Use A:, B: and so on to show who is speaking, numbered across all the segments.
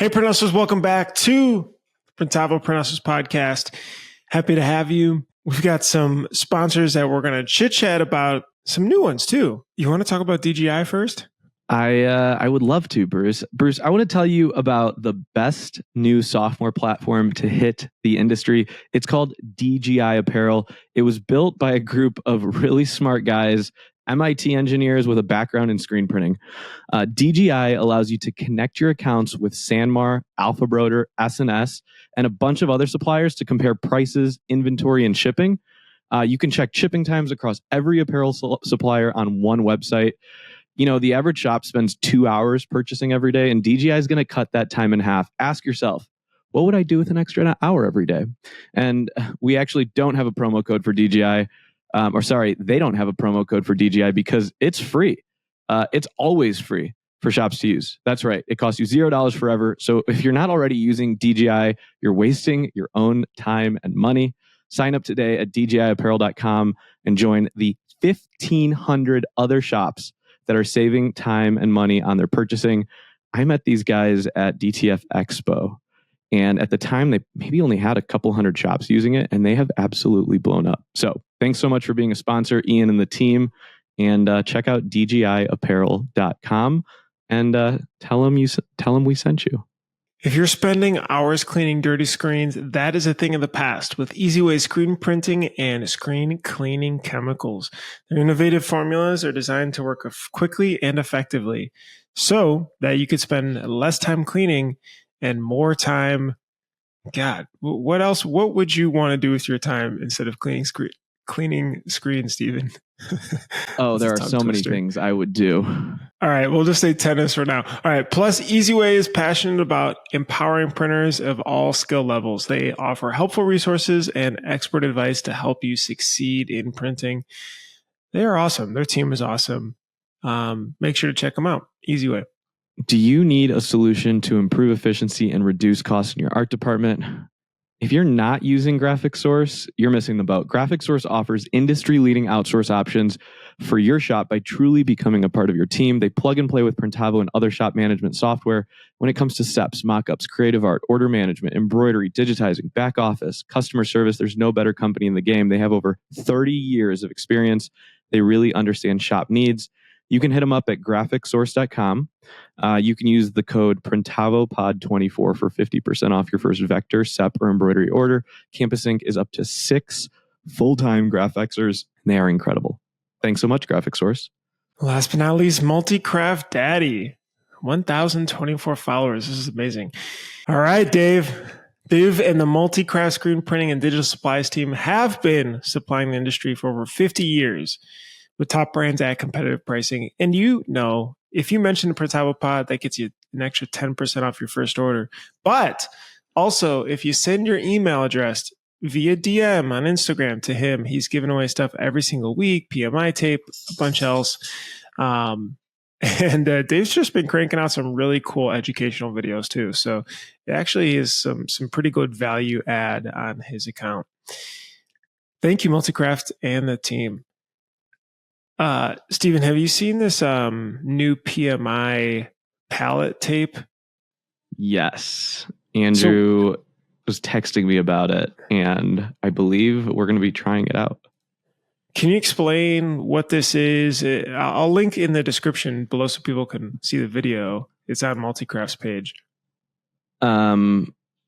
A: Hey, Print Hustlers, welcome back to Printavo Print Hustlers podcast. Happy to have you. We've got some sponsors that we're going to chit-chat about, some new ones too. You want to talk about DJI first?
B: I would love to, Bruce. Bruce, I want to tell you about the best new software platform to hit the industry. It's called DJI Apparel. It was built by a group of really smart guys, MIT engineers with a background in screen printing. DJI allows you to connect your accounts with Sanmar, Alphabroder, SNS, and a bunch of other suppliers to compare prices, inventory, and shipping. You can check shipping times across every apparel supplier on one website. You know, the average shop spends 2 hours purchasing every day, and DJI is going to cut that time in half. Ask yourself, what would I do with an extra hour every day? And we actually don't have a promo code for DJI. They don't have a promo code for DJI because it's free. It's always free for shops to use. That's right. It costs you $0 forever. So if you're not already using DJI, you're wasting your own time and money. Sign up today at DJIapparel.com and join the 1,500 other shops that are saving time and money on their purchasing. I met these guys at DTF Expo, and at the time, they maybe only had a couple hundred shops using it, and they have absolutely blown up. So thanks so much for being a sponsor, Ian and the team, and check out DJIapparel.com and tell them we sent you.
A: If you're spending hours cleaning dirty screens, that is a thing of the past with EasyWay screen printing and screen cleaning chemicals. Their innovative formulas are designed to work quickly and effectively so that you could spend less time cleaning and more time. God, what else? What would you want to do with your time instead of cleaning screens, Stephen?
B: Oh, there are so many things I would do.
A: All right, we'll just say tennis for now. All right, plus EasyWay is passionate about empowering printers of all skill levels. They offer helpful resources and expert advice to help you succeed in printing. They are awesome. Their team is awesome. Make sure to check them out. EasyWay.
B: Do you need a solution to improve efficiency and reduce costs in your art department? If you're not using GraphicsSource, you're missing the boat. GraphicsSource offers industry-leading outsource options for your shop by truly becoming a part of your team. They plug and play with Printavo and other shop management software. When it comes to SEPs, mockups, creative art, order management, embroidery, digitizing, back office, customer service, there's no better company in the game. They have over 30 years of experience. They really understand shop needs. You can hit them up at graphicsource.com. You can use the code PrintavoPod24 for 50% off your first vector, SEP, or embroidery order. Campus Ink is up to 6 full-time Graphxers, and they are incredible. Thanks so much, GraphicsSource.
A: Last but not least, Multicraft Daddy. 1,024 followers. This is amazing. All right, Dave. Dave and the Multicraft screen printing and digital supplies team have been supplying the industry for over 50 years. With top brands at competitive pricing. And you know, if you mention the Printavo Pod, that gets you an extra 10% off your first order. But also, if you send your email address via DM on Instagram to him, he's giving away stuff every single week, PMI Tape, a bunch else. And Dave's just been cranking out some really cool educational videos too. So it actually is some pretty good value add on his account. Thank you, Multicraft and the team. Stephen, have you seen this new PMI palette tape?
B: Yes. Andrew was texting me about it, and I believe we're going to be trying it out.
A: Can you explain what this is? I'll link in the description below so people can see the video. It's on Multicraft's page.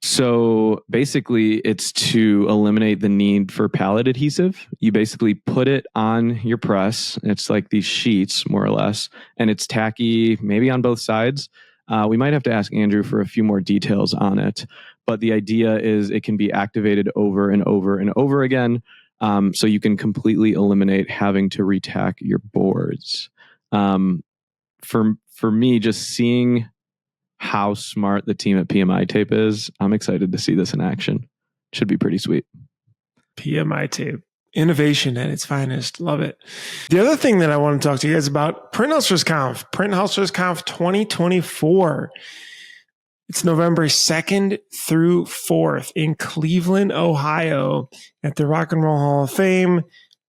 B: So basically, it's to eliminate the need for palette adhesive. You basically put it on your press. It's like these sheets, more or less, and it's tacky maybe on both sides. We might have to ask Andrew for a few more details on it. But the idea is it can be activated over and over and over again, so you can completely eliminate having to retack your boards. For me, just seeing how smart the team at PMI Tape is, I'm excited to see this in action. Should be pretty sweet.
A: PMI Tape. Innovation at its finest. Love it. The other thing that I want to talk to you guys about, Print Husters Conf 2024. It's November 2nd through 4th in Cleveland, Ohio at the Rock and Roll Hall of Fame.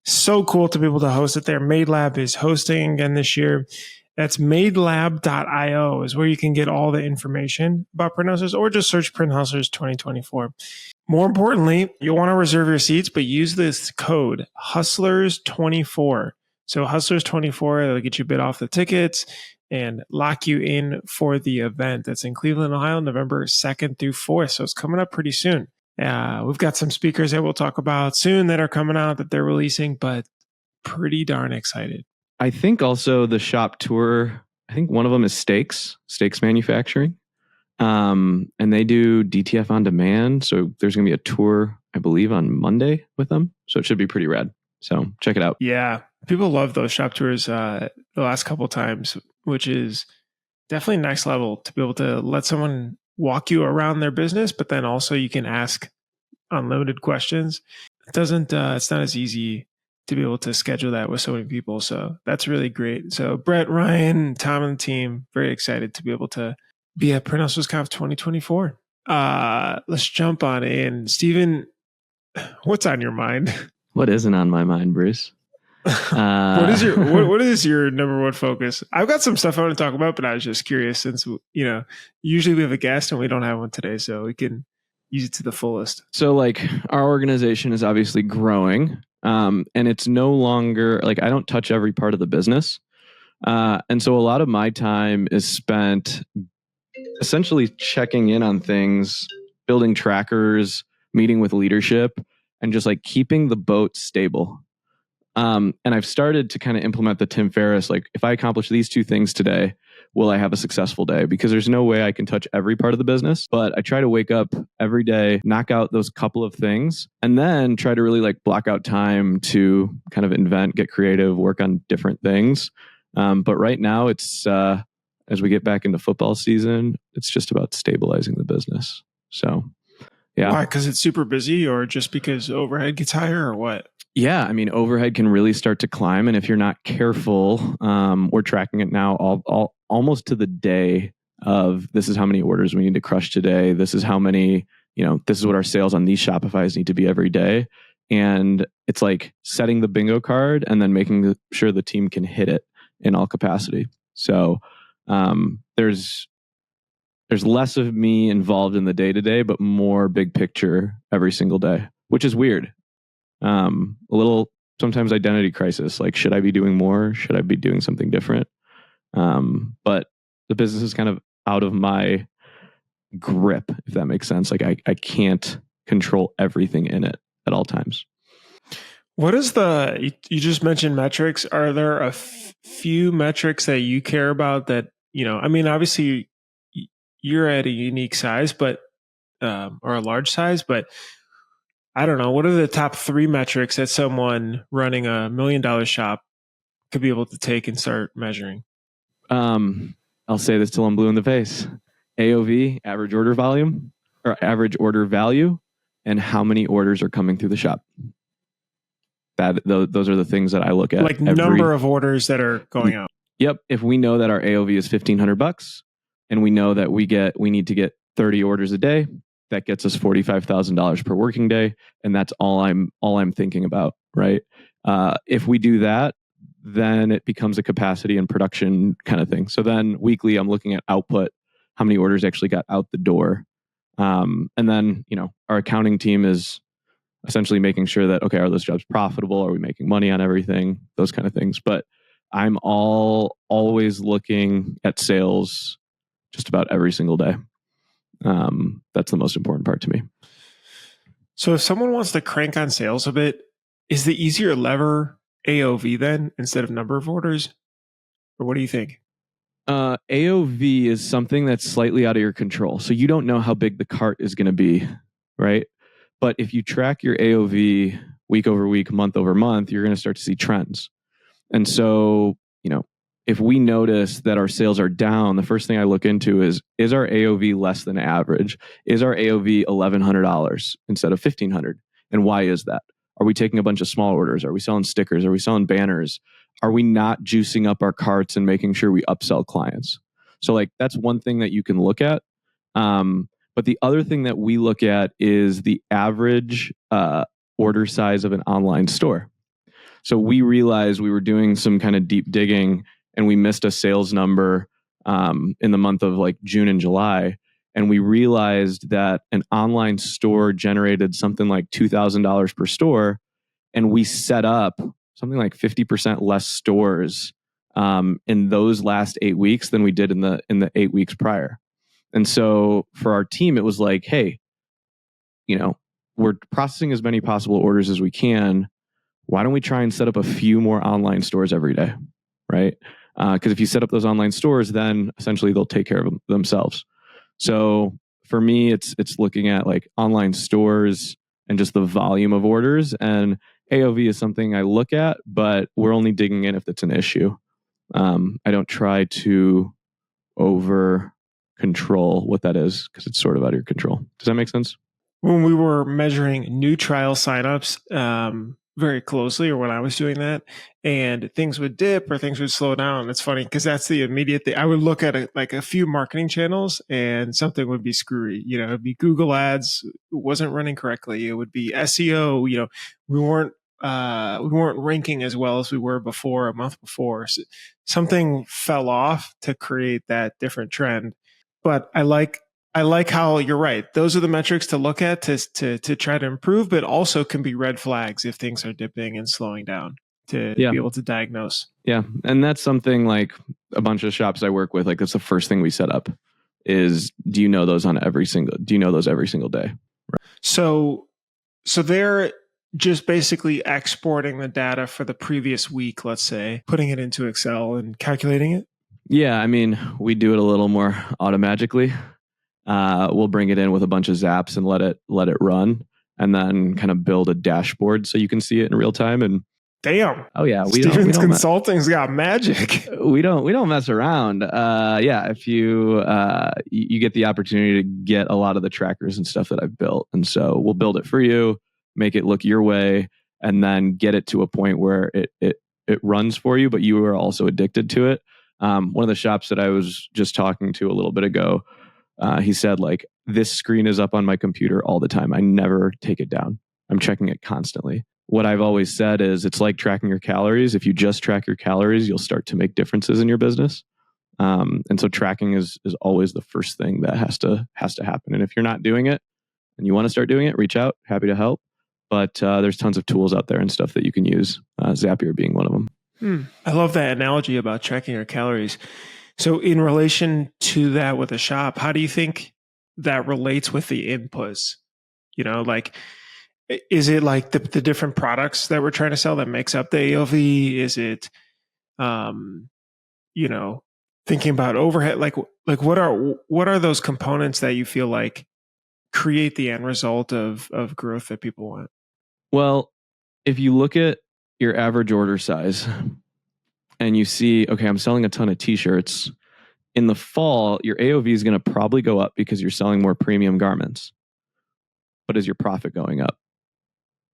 A: So cool to be able to host it there. Made Lab is hosting again this year. That's madelab.io is where you can get all the information about Print Hustlers, or just search Print Hustlers 2024. More importantly, you'll want to reserve your seats, but use this code Hustlers24. So Hustlers24, that'll get you a bit off the tickets and lock you in for the event. That's in Cleveland, Ohio, November 2nd through 4th. So it's coming up pretty soon. We've got some speakers that we'll talk about soon that are coming out that they're releasing, but pretty darn excited.
B: I think also the shop tour, I think one of them is Steaks Manufacturing. And they do DTF on demand. So there's going to be a tour, I believe, on Monday with them. So it should be pretty rad. So check it out.
A: Yeah. People love those shop tours the last couple of times, which is definitely next level to be able to let someone walk you around their business, but then also you can ask unlimited questions. It's not as easy to be able to schedule that with so many people. So that's really great. So Brett, Ryan, Tom, and the team, very excited to be able to be at Print Hustlers Conf 2024. Let's jump on in. Steven, what's on your mind?
B: What isn't on my mind, Bruce?
A: What is your number one focus? I've got some stuff I want to talk about, but I was just curious since, usually we have a guest and we don't have one today, so we can use it to the fullest.
B: So our organization is obviously growing. And it's no longer I don't touch every part of the business. And so a lot of my time is spent essentially checking in on things, building trackers, meeting with leadership, and just keeping the boat stable. And I've started to kind of implement the Tim Ferriss, if I accomplish these two things today, will I have a successful day? Because there's no way I can touch every part of the business, but I try to wake up every day, knock out those couple of things, and then try to really block out time to kind of invent, get creative, work on different things. But right now it's, as we get back into football season, it's just about stabilizing the business. So, yeah.
A: Why? Because it's super busy, or just because overhead gets higher, or what?
B: Yeah, I mean, overhead can really start to climb, and if you're not careful, we're tracking it now all almost to the day of this is how many orders we need to crush today. This is how many, this is what our sales on these Shopifys need to be every day. And it's setting the bingo card and then making sure the team can hit it in all capacity. So there's less of me involved in the day-to-day, but more big picture every single day, which is weird. A little sometimes identity crisis. Should I be doing more? Should I be doing something different? But the business is kind of out of my grip, if that makes sense. I can't control everything in it at all times.
A: What is you just mentioned metrics. Are there a few metrics that you care about that, obviously you're at a unique size, but, or a large size, but I don't know. What are the top 3 metrics that someone running $1 million shop could be able to take and start measuring?
B: I'll say this till I'm blue in the face. AOV, average order volume, or average order value, and how many orders are coming through the shop. Those are the things that I look at.
A: Number of orders that are going out.
B: Yep. If we know that our AOV is $1,500 and we know that we need to get 30 orders a day, that gets us $45,000 per working day, and that's all I'm thinking about, right? If we do that, then it becomes a capacity and production kind of thing. So then weekly, I'm looking at output, how many orders actually got out the door, and then our accounting team is essentially making sure that are those jobs profitable? Are we making money on everything? Those kind of things. But I'm always looking at sales just about every single day. That's the most important part to me.
A: So if someone wants to crank on sales a bit, is the easier lever AOV then instead of number of orders? Or what do you think?
B: AOV is something that's slightly out of your control. So you don't know how big the cart is going to be, right? But if you track your AOV week over week, month over month, you're going to start to see trends. And so, if we notice that our sales are down, the first thing I look into is our AOV less than average? Is our AOV $1,100 instead of $1,500? And why is that? Are we taking a bunch of small orders? Are we selling stickers? Are we selling banners? Are we not juicing up our carts and making sure we upsell clients? So that's one thing that you can look at. But the other thing that we look at is the average order size of an online store. So we realized we were doing some kind of deep digging and we missed a sales number in the month of like June and July. And we realized that an online store generated something like $2,000 per store. And we set up something like 50% less stores in those last 8 weeks than we did in the 8 weeks prior. And so for our team, it was like, hey, we're processing as many possible orders as we can. Why don't we try and set up a few more online stores every day, right? Because if you set up those online stores, then essentially they'll take care of themselves. So for me, it's looking at like online stores and just the volume of orders. And AOV is something I look at, but we're only digging in if it's an issue. I don't try to over control what that is because it's sort of out of your control. Does that make sense?
A: When we were measuring new trial signups very closely, or when I was doing that, and things would dip or things would slow down, it's funny because that's the immediate thing. I would look at a few marketing channels and something would be screwy. It'd be Google ads wasn't running correctly. It would be SEO. We weren't ranking as well as we were before, a month before. So something fell off to create that different trend. But I like how you're right. Those are the metrics to look at to try to improve, but also can be red flags if things are dipping and slowing down to be able to diagnose.
B: Yeah. And that's something like a bunch of shops I work with, like that's the first thing we set up is do you know those every single day?
A: Right. So they're just basically exporting the data for the previous week, let's say, putting it into Excel and calculating it.
B: Yeah. I mean, we do it a little more automatically. We'll bring it in with a bunch of zaps and let it run, and then kind of build a dashboard so you can see it in real time. And
A: damn,
B: oh yeah,
A: Stevens Consulting's got magic.
B: We don't mess around. If you get the opportunity to get a lot of the trackers and stuff that I've built, and so we'll build it for you, make it look your way, and then get it to a point where it runs for you, but you are also addicted to it. One of the shops that I was just talking to a little bit ago. He said, like, this screen is up on my computer all the time. I never take it down. I'm checking it constantly. What I've always said is it's like tracking your calories. If you just track your calories, you'll start to make differences in your business. And so tracking is always the first thing that has to happen. And if you're not doing it and you want to start doing it, reach out. Happy to help. But there's tons of tools out there and stuff that you can use. Zapier being one of them.
A: I love that analogy about tracking your calories. So in relation to that with a shop, how do you think that relates with the inputs? Is it like the different products that we're trying to sell that makes up the AOV? Is it, thinking about overhead? Like what are those components that you feel like create the end result of growth that people want?
B: Well, if you look at your average order size and you see, okay, I'm selling a ton of t-shirts. In the fall, your AOV is going to probably go up because you're selling more premium garments. But is your profit going up?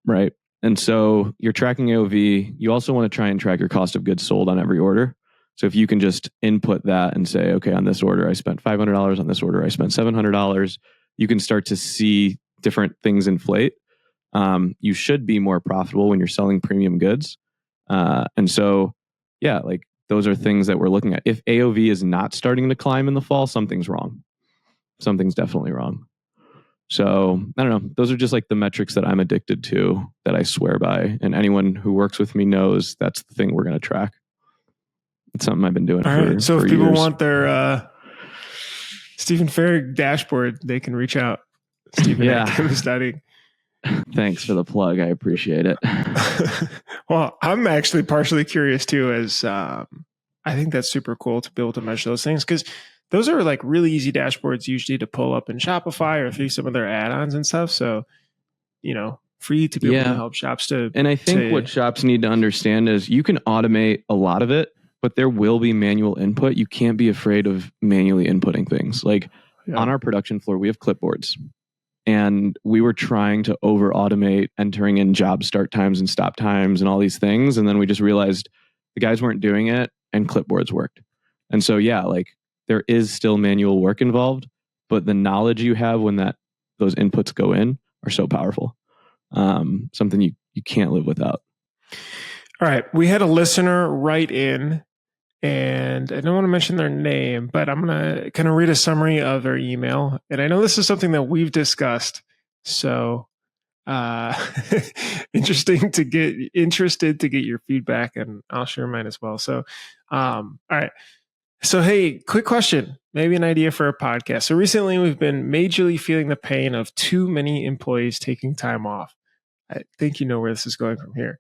B: Right? And so you're tracking AOV. You also want to try and track your cost of goods sold on every order. So if you can just input that and say, okay, on this order, I spent $500. On this order, I spent $700. You can start to see different things inflate. You should be more profitable when you're selling premium goods. And so, yeah, like those are things that we're looking at. If AOV is not starting to climb in the fall, something's wrong. Something's definitely wrong. So I don't know. Those are just like the metrics that I'm addicted to that I swear by. And anyone who works with me knows that's the thing we're going to track. It's something I've been doing for years.
A: So if people want their Stephen Farag dashboard, they can reach out. Stephen at studying.
B: Thanks for the plug. I appreciate it.
A: Well, I'm actually partially curious too, as I think that's super cool to be able to measure those things because those are like really easy dashboards usually to pull up in Shopify or through some of their add-ons and stuff. So, for you to be able to help shops to.
B: And I think what shops need to understand is you can automate a lot of it, but there will be manual input. You can't be afraid of manually inputting things. Like on our production floor, we have clipboards. And we were trying to over automate entering in job start times and stop times and all these things. And then we just realized the guys weren't doing it and clipboards worked. And so, there is still manual work involved, but the knowledge you have when those inputs go in are so powerful. Something you can't live without.
A: All right. We had a listener write in and I don't want to mention their name, but I'm going to kind of read a summary of their email. And I know this is something that we've discussed. So uh, interested to get your feedback, and I'll share mine as well. So, all right. So, hey, quick question, maybe an idea for a podcast. So recently we've been majorly feeling the pain of too many employees taking time off. I think you know where this is going from here.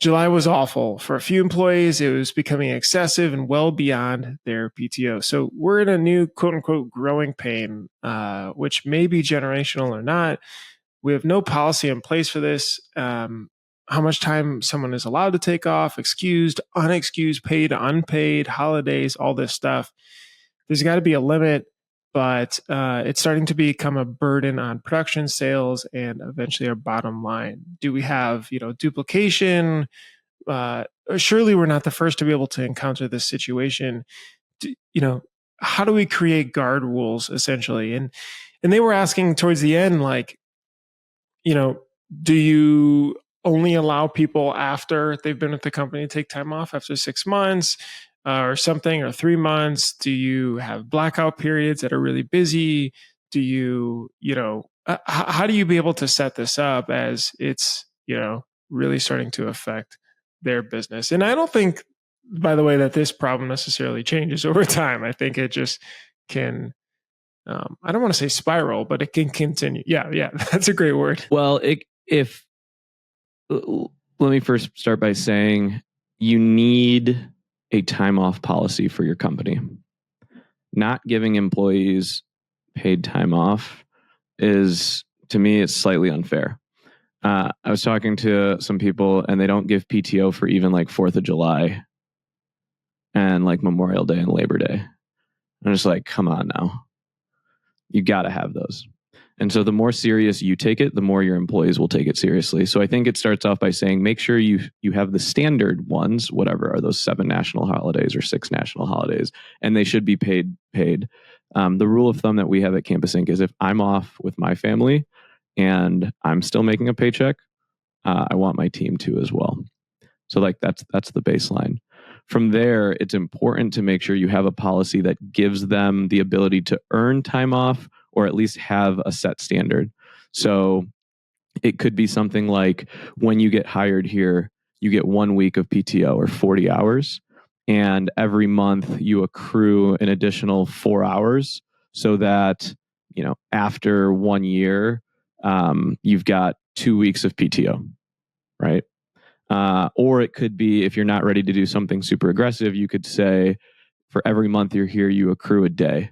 A: July was awful. For a few employees, it was becoming excessive and well beyond their PTO. So we're in a new quote unquote growing pain, which may be generational or not. We have no policy in place for this. How much time someone is allowed to take off, excused, unexcused, paid, unpaid, holidays, all this stuff. There's got to be a limit, but it's starting to become a burden on production, sales, and eventually our bottom line. Do we have, duplication? Surely we're not the first to be able to encounter this situation. How do we create guard rules essentially? And they were asking towards the end, like, do you only allow people after they've been with the company to take time off after 6 months or something, or 3 months? Do you have blackout periods that are really busy? Do you, how do you be able to set this up as it's, really starting to affect their business? And I don't think, by the way, that this problem necessarily changes over time. I think it just can, I don't want to say spiral, but it can continue. Yeah, that's a great word.
B: Well, let me first start by saying you need a time off policy for your company. Not giving employees paid time off is, to me, it's slightly unfair. I was talking to some people and they don't give PTO for even like 4th of July and like Memorial Day and Labor Day. I'm just like, come on now. You got to have those. And so the more serious you take it, the more your employees will take it seriously. So I think it starts off by saying, make sure you have the standard ones, whatever are those 7 national holidays or 6 national holidays, and they should be paid. The rule of thumb that we have at Campus Inc. is if I'm off with my family and I'm still making a paycheck, I want my team to as well. So like that's the baseline. From there, it's important to make sure you have a policy that gives them the ability to earn time off or at least have a set standard. So it could be something like when you get hired here, you get 1 week of PTO or 40 hours. And every month you accrue an additional 4 hours so that, after 1 year, you've got 2 weeks of PTO, right? Or it could be, if you're not ready to do something super aggressive, you could say for every month you're here, you accrue a day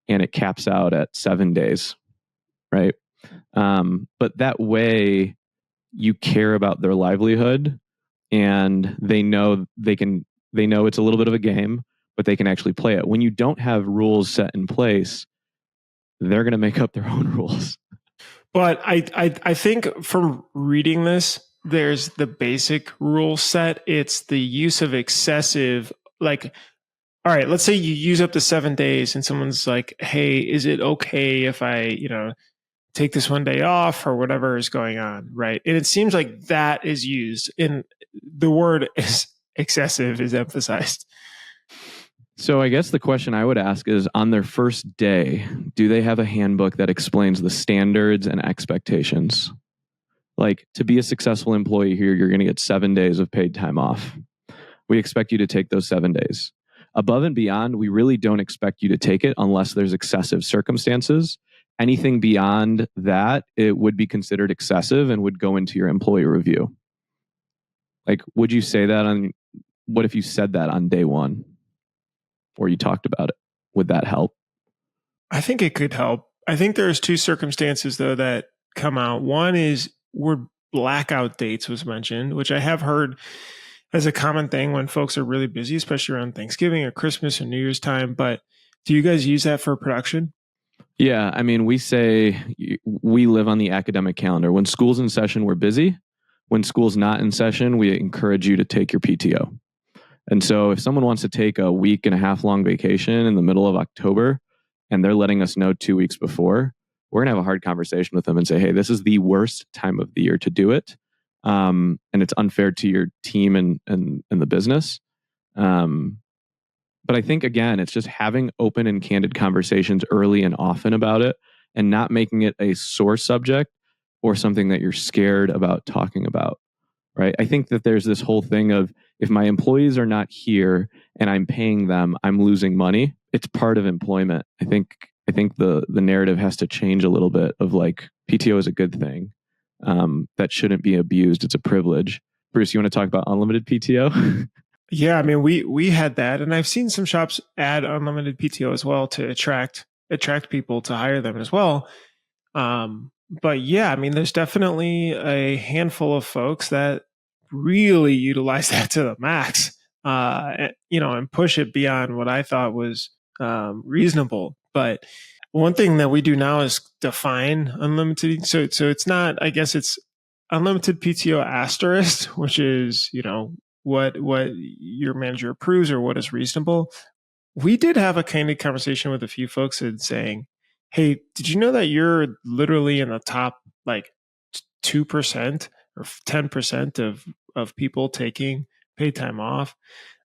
B: and it caps out at 7 days, right? But that way you care about their livelihood and they know it's a little bit of a game, but they can actually play it. When you don't have rules set in place, they're going to make up their own rules.
A: But I think from reading this, there's the basic rule set. It's the use of excessive, like, all right, let's say you use up to 7 days and someone's like, hey, is it okay if I, take this 1 day off or whatever is going on, right? And it seems like that is used, and the word is excessive is emphasized.
B: So I guess the question I would ask is, on their first day, do they have a handbook that explains the standards and expectations? Like, to be a successful employee here, you're going to get 7 days of paid time off. We expect you to take those 7 days. Above and beyond, we really don't expect you to take it unless there's excessive circumstances. Anything beyond that, it would be considered excessive and would go into your employee review. Like, would you say that what if you said that on day one? Or you talked about it? Would that help?
A: I think it could help. I think there's 2 circumstances though that come out. One is where blackout dates was mentioned, which I have heard as a common thing when folks are really busy, especially around Thanksgiving or Christmas or New Year's time. But do you guys use that for production?
B: Yeah, I mean, we say we live on the academic calendar. When school's in session, we're busy. When school's not in session, we encourage you to take your PTO. And so if someone wants to take a 1.5 week long vacation in the middle of October and they're letting us know 2 weeks before, we're going to have a hard conversation with them and say, hey, this is the worst time of the year to do it. And it's unfair to your team and the business. But I think, again, it's just having open and candid conversations early and often about it and not making it a sore subject or something that you're scared about talking about. Right. I think that there's this whole thing of if my employees are not here and I'm paying them, I'm losing money. It's part of employment. I think the narrative has to change a little bit of like PTO is a good thing that shouldn't be abused. It's a privilege. Bruce, you want to talk about unlimited PTO?
A: Yeah, I mean, we had that, and I've seen some shops add unlimited PTO as well to attract people to hire them as well. But yeah, I mean, there's definitely a handful of folks that really utilize that to the max, and push it beyond what I thought was reasonable. But one thing that we do now is define unlimited. So it's not, I guess it's unlimited PTO asterisk, which is, what your manager approves or what is reasonable. We did have a candid conversation with a few folks and saying, "Hey, did you know that you're literally in the top like 2% or 10% of people taking paid time off?"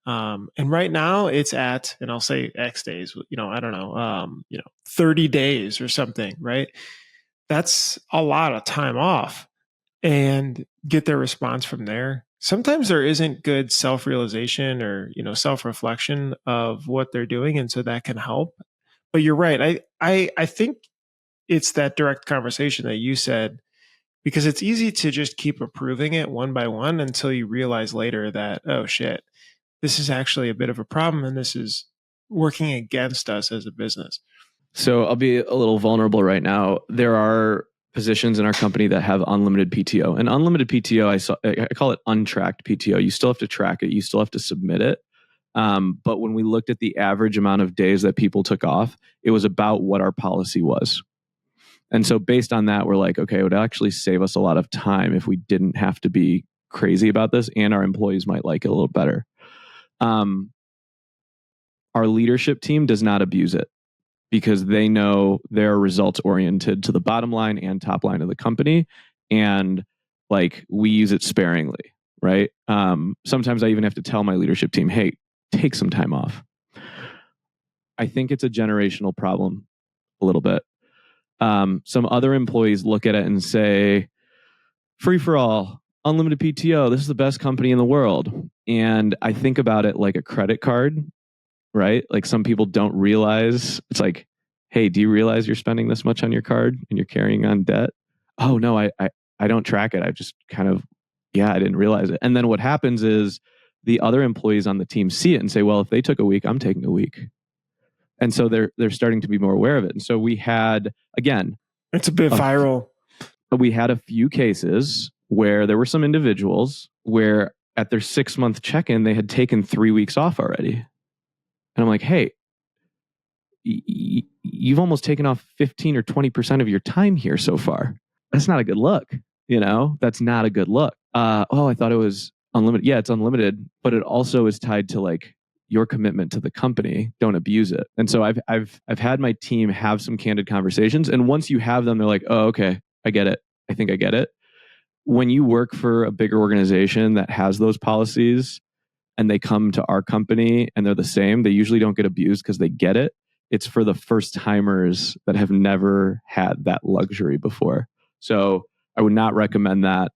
A: And right now it's at, and I'll say X days, I don't know, 30 days or something, right? That's a lot of time off, and get their response from there. Sometimes there isn't good self-realization or, self-reflection of what they're doing. And so that can help. But you're right. I think it's that direct conversation that you said, because it's easy to just keep approving it one by one until you realize later that, oh shit, this is actually a bit of a problem and this is working against us as a business.
B: So I'll be a little vulnerable right now. There are positions in our company that have unlimited PTO. And unlimited PTO, I call it untracked PTO. You still have to track it. You still have to submit it. But when we looked at the average amount of days that people took off, it was about what our policy was. And so based on that, we're like, okay, it would actually save us a lot of time if we didn't have to be crazy about this, and our employees might like it a little better. Our leadership team does not abuse it, because they know they're results oriented to the bottom line and top line of the company. And like we use it sparingly, right? Sometimes I even have to tell my leadership team, hey, take some time off. I think it's a generational problem a little bit. Some other employees look at it and say, free for all, unlimited PTO, this is the best company in the world. And I think about it like a credit card, right? Like some people don't realize, it's like, hey, do you realize you're spending this much on your card and you're carrying on debt? Oh no, I don't track it. I just kind of, I didn't realize it. And then what happens is the other employees on the team see it and say, well, if they took a week, I'm taking a week. And so they're starting to be more aware of it. And so we had, again,
A: it's a bit viral.
B: We had a few cases where there were some individuals where at their 6-month check-in, they had taken 3 weeks off already. And I'm like, hey, you've almost taken off 15 or 20% of your time here so far. That's not a good look. That's not a good look. I thought it was unlimited. Yeah, it's unlimited, but it also is tied to like your commitment to the company. Don't abuse it. And so I've had my team have some candid conversations. And once you have them, they're like, oh, okay, I get it. I think I get it. When you work for a bigger organization that has those policies and they come to our company and they're the same, they usually don't get abused because they get it. It's for the first timers that have never had that luxury before. So I would not recommend that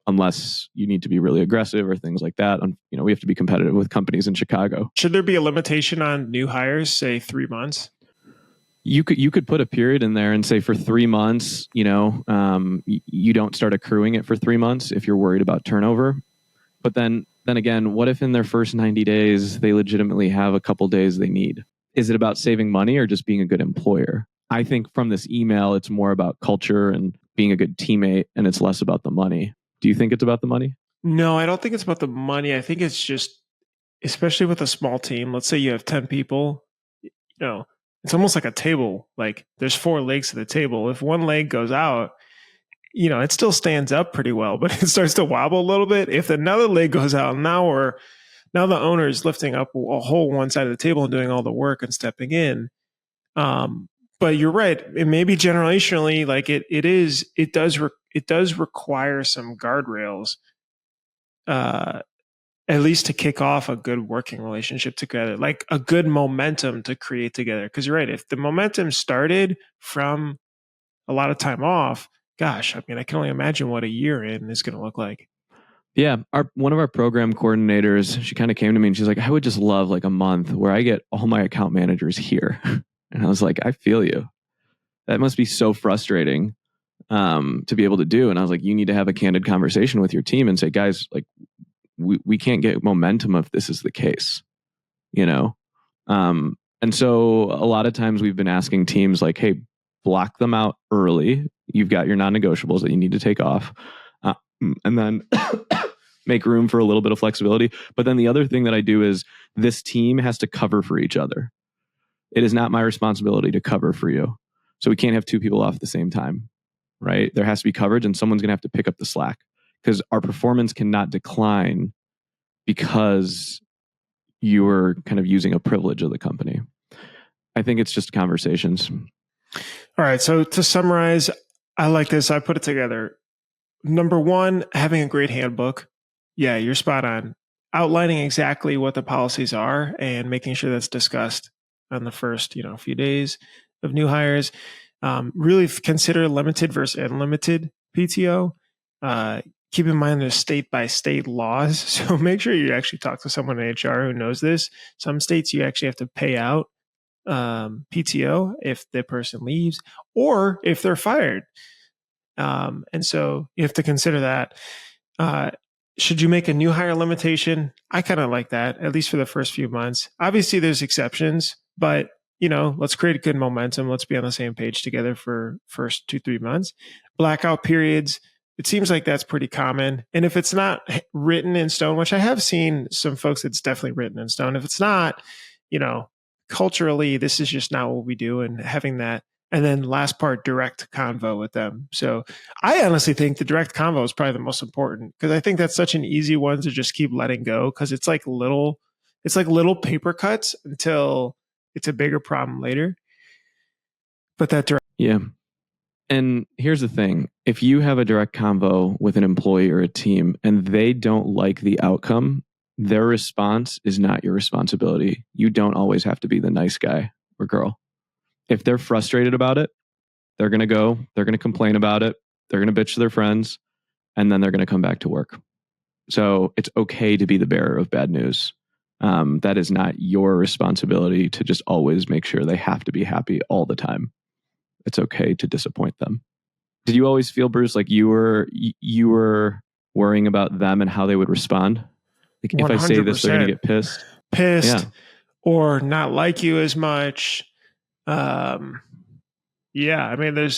B: unless you need to be really aggressive or things like that. We have to be competitive with companies in Chicago.
A: Should there be a limitation on new hires, say 3 months?
B: You could put a period in there and say for 3 months, you don't start accruing it for 3 months if you're worried about turnover. But then again, what if in their first 90 days, they legitimately have a couple days they need? Is it about saving money or just being a good employer? I think from this email, it's more about culture and being a good teammate, and it's less about the money. Do you think it's about the money?
A: No, I don't think it's about the money. I think it's just, especially with a small team, let's say you have 10 people, it's almost like a table. Like there's 4 legs to the table. If one leg goes out, it still stands up pretty well, but it starts to wobble a little bit. If another leg goes out, now the owner is lifting up a whole one side of the table and doing all the work and stepping in. But you're right. It may be generationally, like it does require some guardrails at least to kick off a good working relationship together, like a good momentum to create together. Because you're right, if the momentum started from a lot of time off, gosh, I mean, I can only imagine what a year in is going to look like.
B: Yeah, one of our program coordinators, she kind of came to me and she's like, I would just love like a month where I get all my account managers here. And I was like, I feel you. That must be so frustrating to be able to do. And I was like, you need to have a candid conversation with your team and say, guys, like we can't get momentum if this is the case, you know? And so a lot of times we've been asking teams like, hey, block them out early. You've got your non-negotiables that you need to take off. And then make room for a little bit of flexibility. But then the other thing that I do is this team has to cover for each other. It is not my responsibility to cover for you. So we can't have two people off at the same time, right? There has to be coverage and someone's going to have to pick up the slack because our performance cannot decline because you are kind of using a privilege of the company. I think it's just conversations.
A: All right. So to summarize, I like this. I put it together. Number one, having a great handbook. Yeah, you're spot on. Outlining exactly what the policies are and making sure that's discussed on the first, few days of new hires. Really consider limited versus unlimited PTO. Keep in mind there's state by state laws. So make sure you actually talk to someone in HR who knows this. Some states you actually have to pay out PTO if the person leaves or if they're fired. And so you have to consider that. Should you make a new hire limitation? I kind of like that, at least for the first few months. Obviously, there's exceptions, but let's create a good momentum. Let's be on the same page together for first 2-3 months. Blackout periods. It seems like that's pretty common. And if it's not written in stone, which I have seen some folks, it's definitely written in stone. If it's not, culturally, this is just not what we do. And having that. And then last part, direct convo with them. So I honestly think the direct convo is probably the most important because I think that's such an easy one to just keep letting go because it's like little paper cuts until it's a bigger problem later. But that direct.
B: Yeah. And here's the thing. If you have a direct convo with an employee or a team and they don't like the outcome, their response is not your responsibility. You don't always have to be the nice guy or girl. If they're frustrated about it, they're going to complain about it. They're going to bitch to their friends and then they're going to come back to work. So it's okay to be the bearer of bad news. That is not your responsibility to just always make sure they have to be happy all the time. It's okay to disappoint them. Did you always feel, Bruce, like you were worrying about them and how they would respond? Like 100%. If I say this, they're going to get pissed.
A: Yeah. Or not like you as much. Yeah, I mean,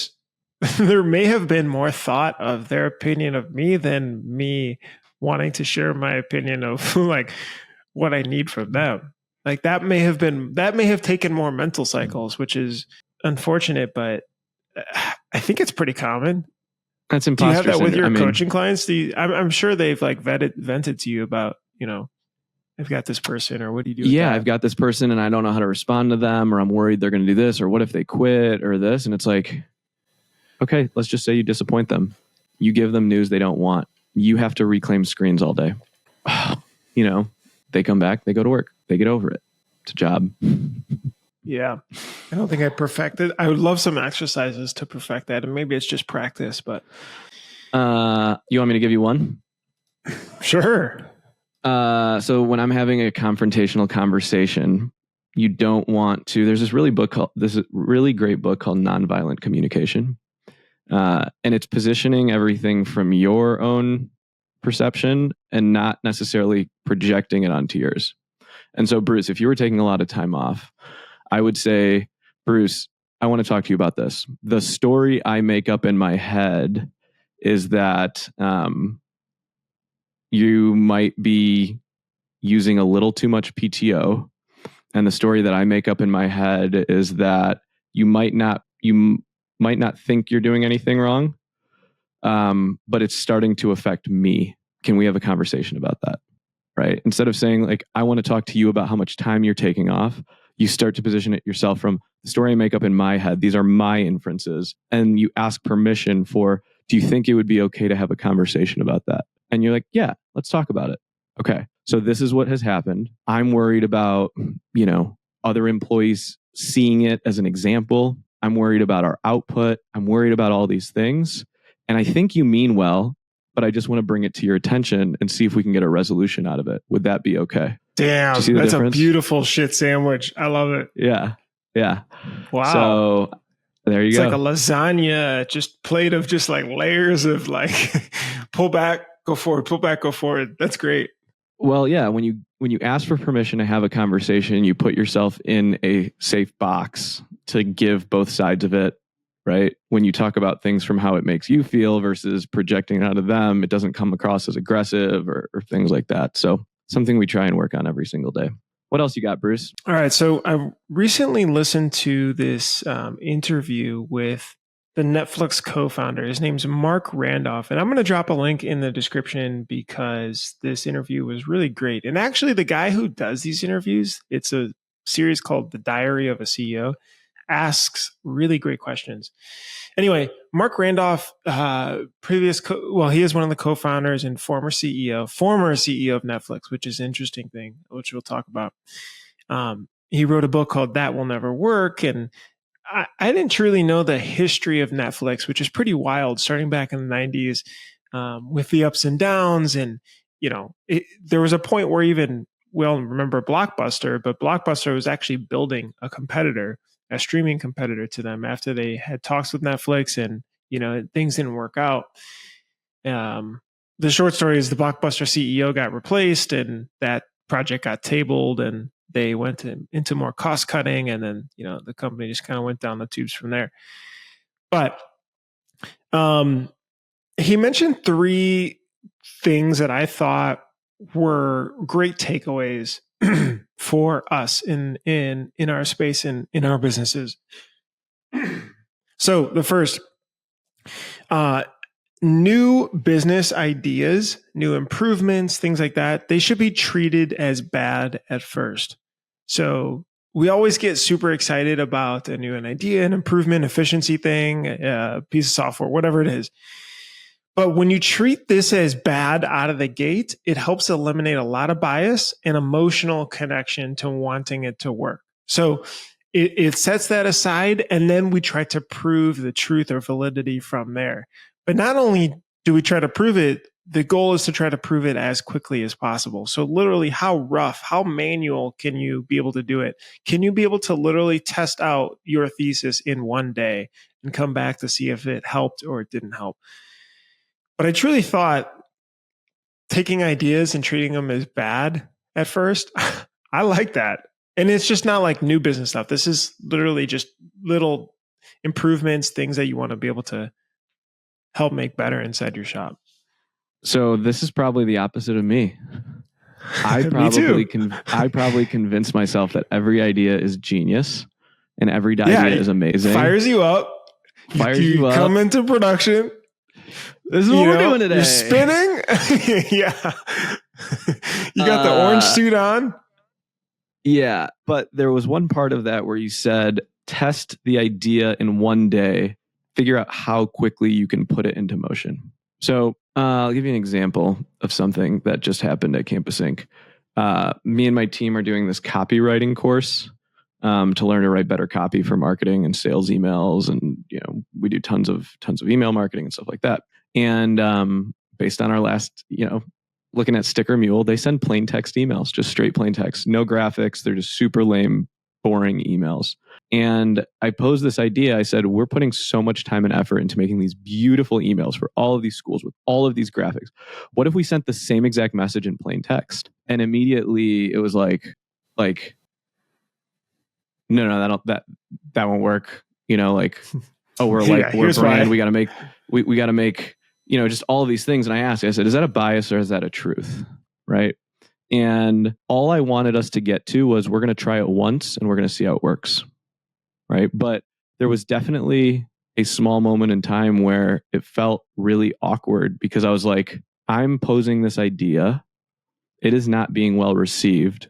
A: there may have been more thought of their opinion of me than me wanting to share my opinion of like what I need from them. Like that may have taken more mental cycles, which is unfortunate, but I think it's pretty common.
B: That's imposter.
A: Do you have that with your coaching clients? I'm sure they've like vented to you about, I've got this person, or what do you do?
B: Yeah, I've got this person and I don't know how to respond to them, or I'm worried they're going to do this, or what if they quit or this? And it's like, okay, let's just say you disappoint them. You give them news they don't want. You have to reclaim screens all day. They come back, they go to work, they get over it. It's a job.
A: Yeah. I don't think I perfected. I would love some exercises to perfect that. And maybe it's just practice, but.
B: You want me to give you one?
A: Sure.
B: So when I'm having a confrontational conversation, you don't want to, there's this really great book called Nonviolent Communication. And it's positioning everything from your own perception and not necessarily projecting it onto yours. And so, Bruce, if you were taking a lot of time off, I would say, Bruce, I want to talk to you about this. The story I make up in my head is that you might be using a little too much PTO. And the story that I make up in my head is that you might not think you're doing anything wrong, but it's starting to affect me. Can we have a conversation about that? Right? Instead of saying like, I want to talk to you about how much time you're taking off, you start to position it yourself from the story I make up in my head. These are my inferences. And you ask permission for, do you think it would be okay to have a conversation about that? And you're like, yeah, let's talk about it. Okay. So this is what has happened. I'm worried about, other employees seeing it as an example. I'm worried about our output. I'm worried about all these things. And I think you mean well, but I just want to bring it to your attention and see if we can get a resolution out of it. Would that be okay?
A: Damn, that's a beautiful shit sandwich. I love it.
B: Yeah. Yeah.
A: Wow.
B: So there you go.
A: It's like a lasagna, just plate of just like layers of like pull back, go forward, pull back, go forward. That's great.
B: Well, yeah, when you ask for permission to have a conversation, you put yourself in a safe box to give both sides of it, right? When you talk about things from how it makes you feel versus projecting out of them, it doesn't come across as aggressive or things like that. So something we try and work on every single day. What else you got, Bruce?
A: All right. So I recently listened to this interview with the Netflix co-founder. His name's Mark Randolph. And I'm going to drop a link in the description because this interview was really great. And actually, the guy who does these interviews, it's a series called The Diary of a CEO, asks really great questions. Anyway, Mark Randolph, he is one of the co-founders and former CEO of Netflix, which is an interesting thing, which we'll talk about. He wrote a book called That Will Never Work. And I didn't truly know the history of Netflix, which is pretty wild, starting back in the 90s with the ups and downs. And, there was a point where we all remember Blockbuster, but Blockbuster was actually building a streaming competitor to them after they had talks with Netflix and, things didn't work out. The short story is the Blockbuster CEO got replaced and that project got tabled and they went into more cost cutting, and then the company just kind of went down the tubes from there. But he mentioned 3 things that I thought were great takeaways for us in our space and in our businesses. So the first, new business ideas, new improvements, things like that, they should be treated as bad at first. So we always get super excited about an idea, an improvement, efficiency thing, a piece of software, whatever it is. But when you treat this as bad out of the gate, it helps eliminate a lot of bias and emotional connection to wanting it to work. So it sets that aside, and then we try to prove the truth or validity from there. But not only do we try to prove it, the goal is to try to prove it as quickly as possible. So literally, how rough, how manual can you be able to do it? Can you be able to literally test out your thesis in one day and come back to see if it helped or it didn't help? But I truly thought taking ideas and treating them as bad at first, I like that. And it's just not like new business stuff. This is literally just little improvements, things that you want to be able to help make better inside your shop.
B: So this is probably the opposite of me. I probably convinced myself that every idea is genius and every idea is amazing.
A: Fires you up. You come into production.
B: This is what we're doing today.
A: You're spinning. Yeah. You got the orange suit on.
B: Yeah. But there was one part of that where you said, test the idea in one day, figure out how quickly you can put it into motion. So I'll give you an example of something that just happened at Campus Inc. Me and my team are doing this copywriting course to learn to write better copy for marketing and sales emails. And, we do tons of email marketing and stuff like that. And based on our last, looking at Sticker Mule, they send plain text emails, just straight plain text, no graphics. They're just super lame, boring emails. And I posed this idea. I said, we're putting so much time and effort into making these beautiful emails for all of these schools with all of these graphics. What if we sent the same exact message in plain text? And immediately it was like, no, that won't work. We're a brand. We got to make, just all of these things. And I said, is that a bias or is that a truth? Right. And all I wanted us to get to was we're going to try it once and we're going to see how it works. Right. But there was definitely a small moment in time where it felt really awkward because I was like, I'm posing this idea. It is not being well received.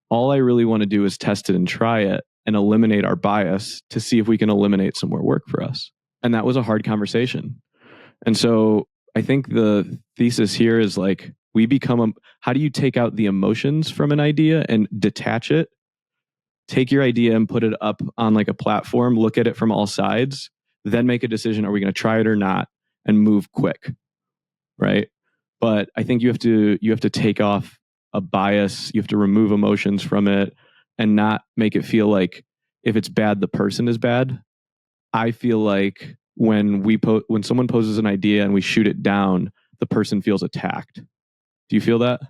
B: All I really want to do is test it and try it and eliminate our bias to see if we can eliminate some more work for us. And that was a hard conversation. And so I think the thesis here is like, How do you take out the emotions from an idea and detach it? Take your idea and put it up on like a platform, look at it from all sides, then make a decision. Are we going to try it or not? And move quick. Right. But I think you have to take off a bias. You have to remove emotions from it and not make it feel like if it's bad, the person is bad. I feel like when someone poses an idea and we shoot it down, the person feels attacked. Do you feel that?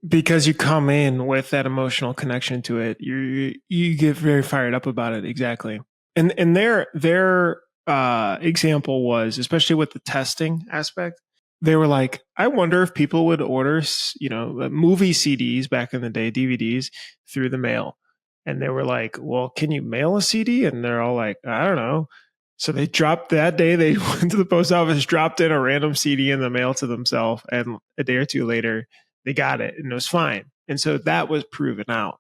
A: Because you come in with that emotional connection to it, you get very fired up about it. Exactly. And their example was, especially with the testing aspect, they were like, I wonder if people would order, movie CDs back in the day, DVDs through the mail. And they were like, well, can you mail a CD? And they're all like, I don't know. So they dropped that day. They went to the post office, dropped in a random CD in the mail to themselves. And a day or two later, they got it and it was fine. And so that was proven out.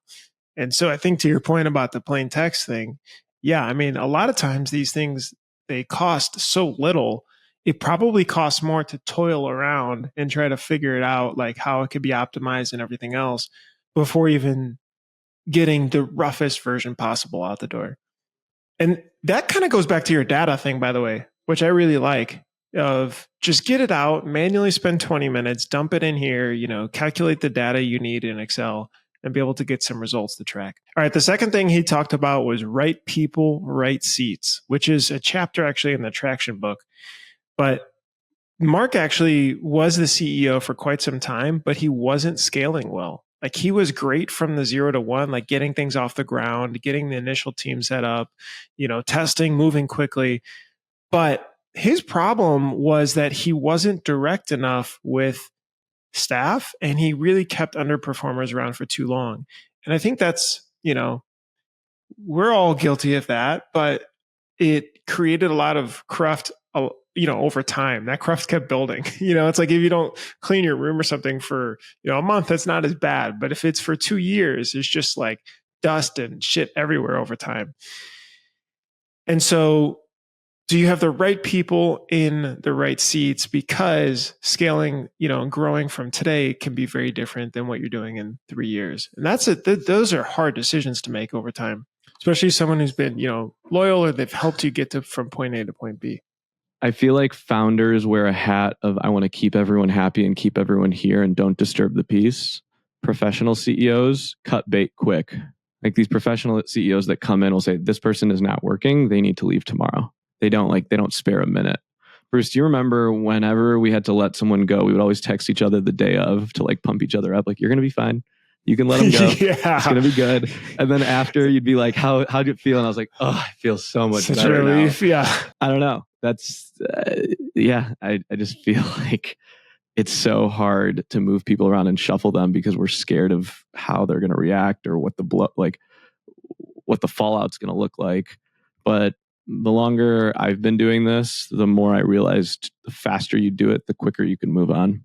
A: And so I think to your point about the plain text thing, yeah, I mean, a lot of times these things, they cost so little. It probably costs more to toil around and try to figure it out, like how it could be optimized and everything else before even getting the roughest version possible out the door. And that kind of goes back to your data thing, by the way, which I really like, of just get it out, manually spend 20 minutes, dump it in here, calculate the data you need in Excel and be able to get some results to track. All right. The second thing he talked about was right people, right seats, which is a chapter actually in the traction book. But Mark actually was the CEO for quite some time, but he wasn't scaling well. Like he was great from the 0 to 1, like getting things off the ground, getting the initial team set up, testing, moving quickly. But his problem was that he wasn't direct enough with staff and he really kept underperformers around for too long. And I think that's, we're all guilty of that, but it created a lot of cruft, over time. That cruft kept building. It's like if you don't clean your room or something for, a month, that's not as bad. But if it's for 2 years, it's just like dust and shit everywhere over time. And so do you have the right people in the right seats? Because scaling, and growing from today can be very different than what you're doing in 3 years. And that's it. Those are hard decisions to make over time, especially someone who's been, loyal or they've helped you get from point A to point B.
B: I feel like founders wear a hat of, I want to keep everyone happy and keep everyone here and don't disturb the peace. Professional CEOs cut bait quick. Like these professional CEOs that come in will say, this person is not working. They need to leave tomorrow. They don't spare a minute. Bruce, do you remember whenever we had to let someone go, we would always text each other the day of to like pump each other up. Like, you're going to be fine. You can let them go.
A: Yeah.
B: It's going to be good. And then after you'd be like, how'd you feel? And I was like, oh, I feel so much
A: Such
B: better
A: relief.
B: now.
A: Yeah.
B: I don't know. That's, I just feel like it's so hard to move people around and shuffle them because we're scared of how they're going to react or what the fallout's going to look like. But the longer I've been doing this, the more I realized the faster you do it, the quicker you can move on.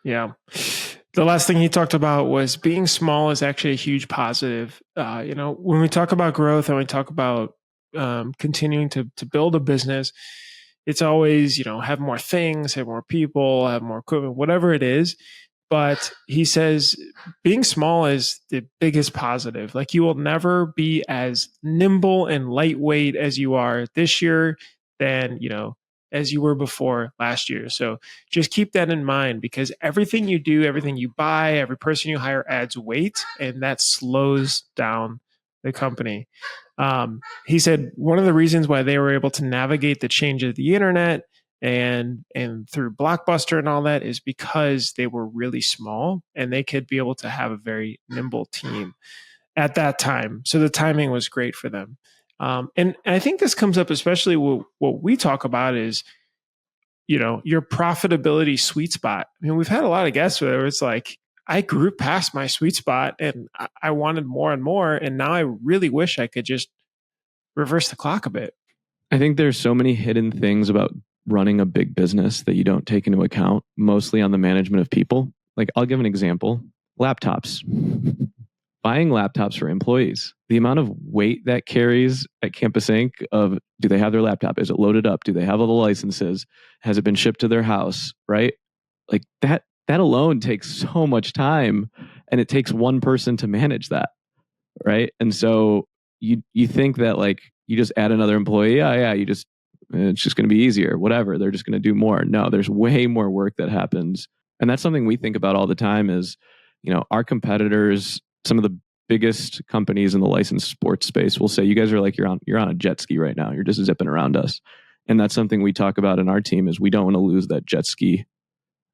A: Yeah. The last thing he talked about was being small is actually a huge positive. When we talk about growth and we talk about continuing to build a business, it's always, have more things, have more people, have more equipment, whatever it is. But he says being small is the biggest positive. Like you will never be as nimble and lightweight as you are this year than, as you were before last year. So just keep that in mind because everything you do, everything you buy, every person you hire adds weight and that slows down the company. He said one of the reasons why they were able to navigate the change of the internet and through Blockbuster and all that is because they were really small and they could be able to have a very nimble team at that time. So the timing was great for them. And I think this comes up, especially what we talk about is, your profitability sweet spot. I mean, we've had a lot of guests where it's like, I grew past my sweet spot and I wanted more and more. And now I really wish I could just reverse the clock a bit.
B: I think there's so many hidden things about running a big business that you don't take into account, mostly on the management of people. Like, I'll give an example. Laptops. Buying laptops for employees. The amount of weight that carries at Campus Inc. of, do they have their laptop? Is it loaded up? Do they have all the licenses? Has it been shipped to their house? Right? Like that alone takes so much time, and it takes one person to manage that, right? And so you think that like you just add another employee, it's just going to be easier, whatever. They're just going to do more. No, there's way more work that happens, and that's something we think about all the time. Is our competitors, some of the biggest companies in the licensed sports space, will say, "You guys are like you're on a jet ski right now. You're just zipping around us." And that's something we talk about in our team. Is we don't want to lose that jet ski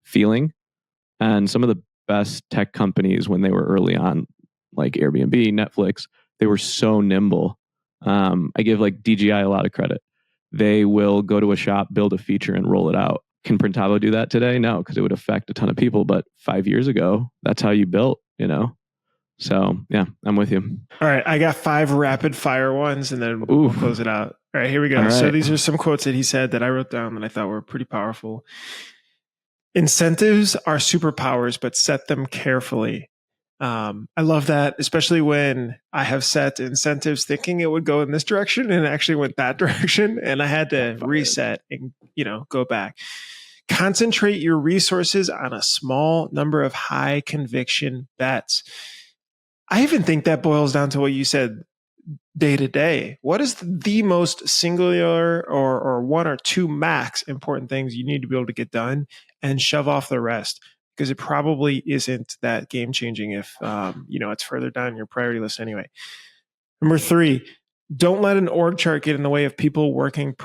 B: feeling. And some of the best tech companies, when they were early on, like Airbnb, Netflix, they were so nimble. I give like DJI a lot of credit. They will go to a shop, build a feature, and roll it out. Can Printavo do that today? No, because it would affect a ton of people. But 5 years ago, that's how you built, So yeah, I'm with you.
A: All right, I got 5 rapid fire ones, and then we'll close it out. All right, here we go.
B: All right.
A: So these are some quotes that he said that I wrote down that I thought were pretty powerful. Incentives are superpowers, but set them carefully. I love that, especially when I have set incentives thinking it would go in this direction and it actually went that direction, and I had to reset and go back. Concentrate your resources on a small number of high conviction bets. I even think that boils down to what you said, day to day. What is the most singular or 1 or 2 max important things you need to be able to get done, and shove off the rest? Because it probably isn't that game changing if it's further down your priority list anyway. Number 3, don't let an org chart get in the way of people working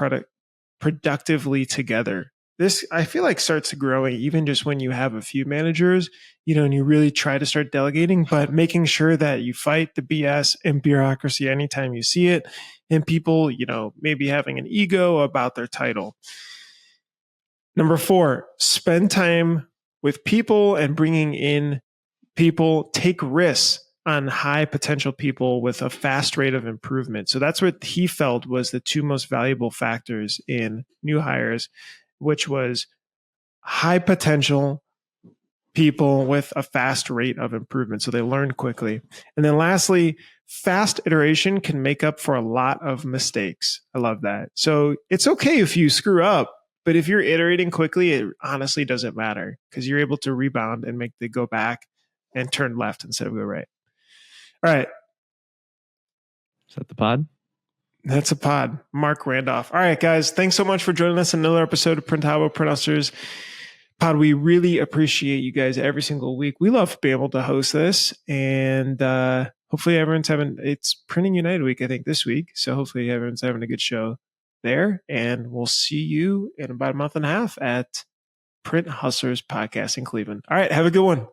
A: productively together. This, I feel like, starts growing even just when you have a few managers, and you really try to start delegating, but making sure that you fight the BS and bureaucracy anytime you see it, and people, maybe having an ego about their title. Number 4, spend time with people and bringing in people. Take risks on high potential people with a fast rate of improvement. So that's what he felt was the 2 most valuable factors in new hires, which was high potential people with a fast rate of improvement. So they learn quickly. And then lastly, fast iteration can make up for a lot of mistakes. I love that. So it's okay if you screw up, but if you're iterating quickly, it honestly doesn't matter because you're able to rebound and make the go back and turn left instead of go right. All right.
B: Is that the pod?
A: That's a pod. Mark Randolph. All right, guys. Thanks so much for joining us in another episode of Printavo Print Husters pod. We really appreciate you guys every single week. We love being able to host this, and hopefully everyone's it's Printing United week, I think, this week. So hopefully everyone's having a good show there, and we'll see you in about a month and a half at Print Hustlers podcast in Cleveland. All right. Have a good one.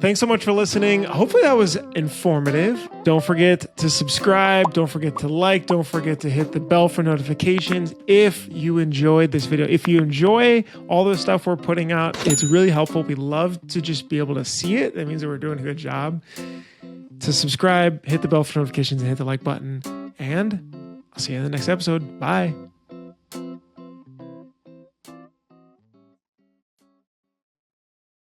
A: Thanks so much for listening. Hopefully that was informative. Don't forget to subscribe. Don't forget to like. Don't forget to hit the bell for notifications if you enjoyed this video. If you enjoy all the stuff we're putting out, it's really helpful. We love to just be able to see it. That means that we're doing a good job. To subscribe, hit the bell for notifications, and hit the like button. And I'll see you in the next episode. Bye.